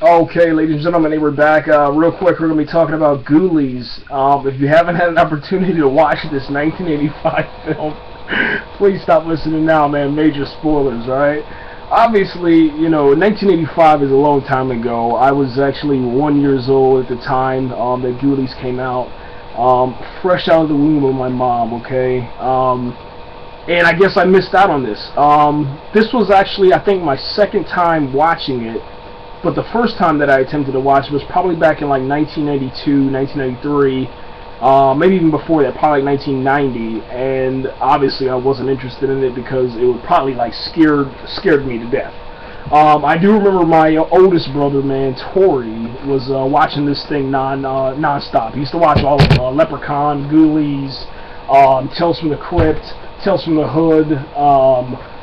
Okay, ladies and gentlemen, we're back. Real quick, we're going to be talking about Ghoulies. If you haven't had an opportunity to watch this 1985 film, please stop listening now, man. Major spoilers, alright? Obviously, 1985 is a long time ago. I was actually 1 year old at the time that Ghoulies came out. Fresh out of the womb of my mom, okay? And I guess I missed out on this. This was actually, I think, my second time watching it. But the first time that I attempted to watch was probably back in like 1992, 1993, maybe even before that, probably like 1990. And obviously I wasn't interested in it because it would probably like scared me to death. I do remember my oldest brother, man, Tori, was watching this thing non-stop. He used to watch all of Leprechaun, Ghoulies, Tales from the Crypt, Tales from the Hood,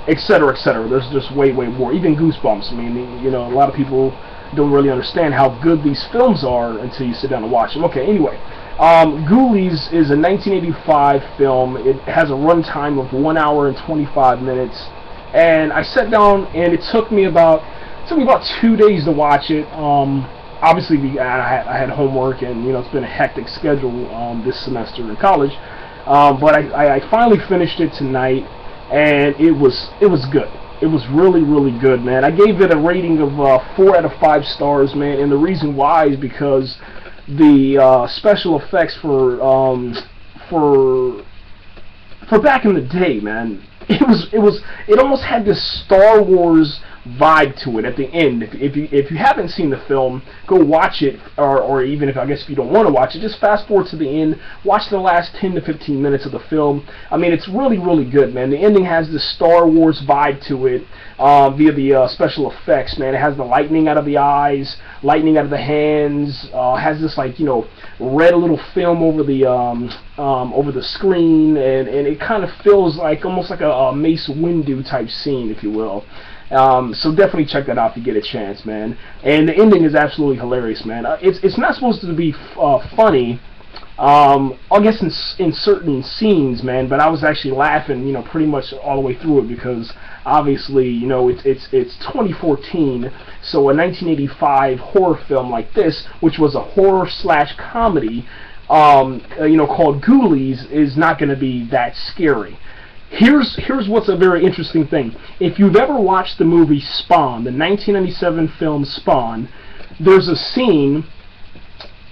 etc., etc. There's just way more. Even Goosebumps. I mean, a lot of people don't really understand how good these films are until you sit down and watch them. Okay, anyway, Ghoulies is a 1985 film. It has a runtime of 1 hour and 25 minutes, and I sat down, and it took me about 2 days to watch it. Obviously, I had homework, and it's been a hectic schedule this semester in college. But I finally finished it tonight. And it was good. It was really good, man. I gave it a rating of 4 out of 5 stars, man. And the reason why is because the special effects for back in the day, man. It almost had this Star Wars vibe to it at the end. If you haven't seen the film, go watch it, or even if you don't want to watch it, just fast forward to the end, watch the last 10 to 15 minutes of the film. I mean, it's really good, man. The ending has this Star Wars vibe to it via the special effects, man. It has the lightning out of the eyes, lightning out of the hands. Has this red little film over the screen, and it kind of feels like almost like a Mace Windu type scene, if you will. So definitely check that out if you get a chance, man. And the ending is absolutely hilarious, man. It's not supposed to be funny, I guess in certain scenes, man. But I was actually laughing, pretty much all the way through it because obviously, it's 2014, so a 1985 horror film like this, which was a horror / comedy, called Ghoulies, is not going to be that scary. Here's what's a very interesting thing. If you've ever watched the movie Spawn, the 1997 film Spawn, there's a scene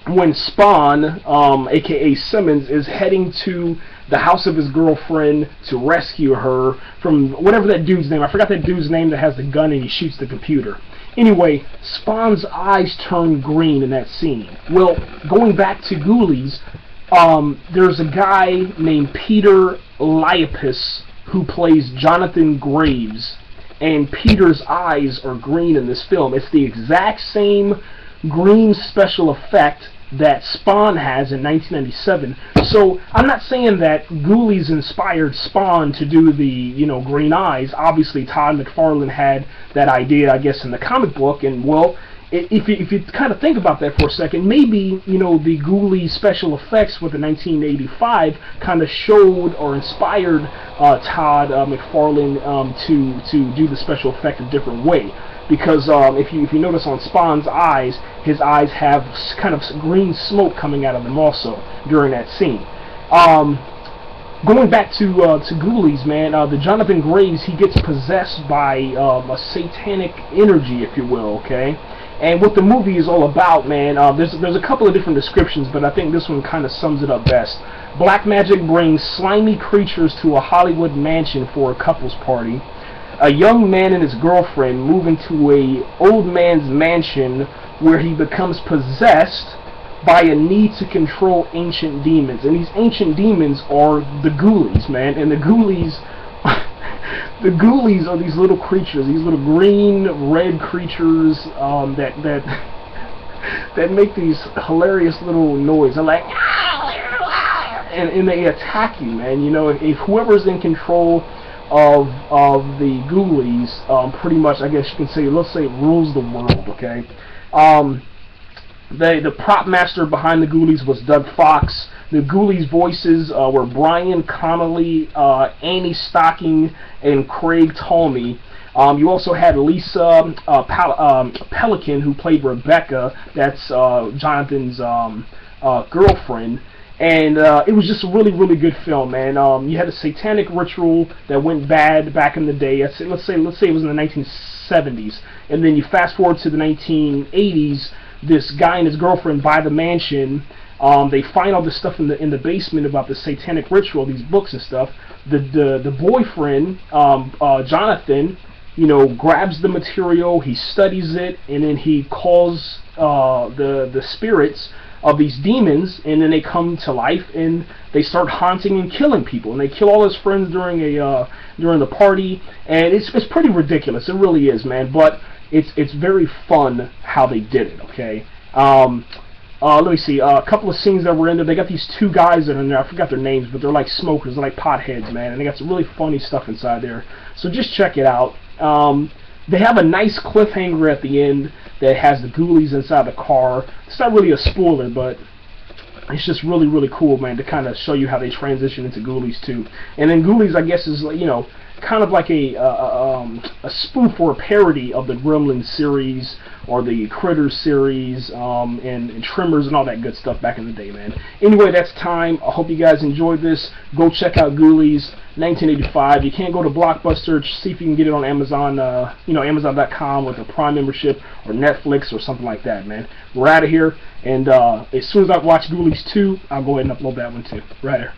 when Spawn, aka Simmons, is heading to the house of his girlfriend to rescue her from whatever that dude's name. I forgot that dude's name that has the gun and he shoots the computer. Anyway, Spawn's eyes turn green in that scene. Well, going back to Ghoulies, there's a guy named Peter Liapis who plays Jonathan Graves, and Peter's eyes are green in this film. It's the exact same green special effect that Spawn has in 1997. So I'm not saying that Ghoulies inspired Spawn to do the green eyes. Obviously, Todd McFarlane had that idea, I guess, in the comic book, and well, if you kind of think about that for a second, maybe the Ghoulies special effects with the 1985 kind of showed or inspired Todd McFarlane to do the special effect a different way. Because if you notice on Spawn's eyes, his eyes have kind of green smoke coming out of them also during that scene. Going back to Ghoulies, man, the Jonathan Graves, he gets possessed by a satanic energy, if you will, okay? And what the movie is all about, man, there's a couple of different descriptions, but I think this one kind of sums it up best. Black magic brings slimy creatures to a Hollywood mansion for a couple's party. A young man and his girlfriend move into a old man's mansion where he becomes possessed by a need to control ancient demons. And these ancient demons are the Ghoulies, man. And the Ghoulies the Ghoulies are these little creatures, these little green, red creatures that make these hilarious little noises. They're like, and they attack you, man. If whoever's in control of the Ghoulies, pretty much, I guess you can say, let's say, rules the world. Okay. The prop master behind the Ghoulies was Doug Fox. The Ghoulies voices were Brian Connolly, Annie Stocking, and Craig Talmy. You also had Lisa Pelican, who played Rebecca. That's Jonathan's girlfriend. And it was just a really, really good film, man. You had a satanic ritual that went bad back in the day. Let's say it was in the 1970s, and then you fast forward to the 1980s. This guy and his girlfriend buy the mansion. They find all this stuff in the basement about the satanic ritual, these books and stuff. The boyfriend, Jonathan, grabs the material. He studies it, and then he calls the spirits of these demons, and then they come to life and they start haunting and killing people, and they kill all his friends during the party, and it's pretty ridiculous. It really is, man. But it's very fun how they did it. Okay. Let me see. A couple of scenes that were in there. They got these two guys that are in there. I forgot their names, but they're like smokers. They're like potheads, man. And they got some really funny stuff inside there. So just check it out. They have a nice cliffhanger at the end that has the Ghoulies inside the car. It's not really a spoiler, but it's just really, really cool, man, to kind of show you how they transition into Ghoulies too. And then Ghoulies, I guess, is kind of like a spoof or a parody of the Gremlins series or the Critters series, and Tremors and all that good stuff back in the day, man. Anyway, that's time. I hope you guys enjoyed this. Go check out Ghoulies, 1985. You can't go to Blockbuster. See if you can get it on Amazon, Amazon.com with a Prime membership or Netflix or something like that, man. We're out of here, and as soon as I watch Ghoulies 2, I'll go ahead and upload that one too. Right here.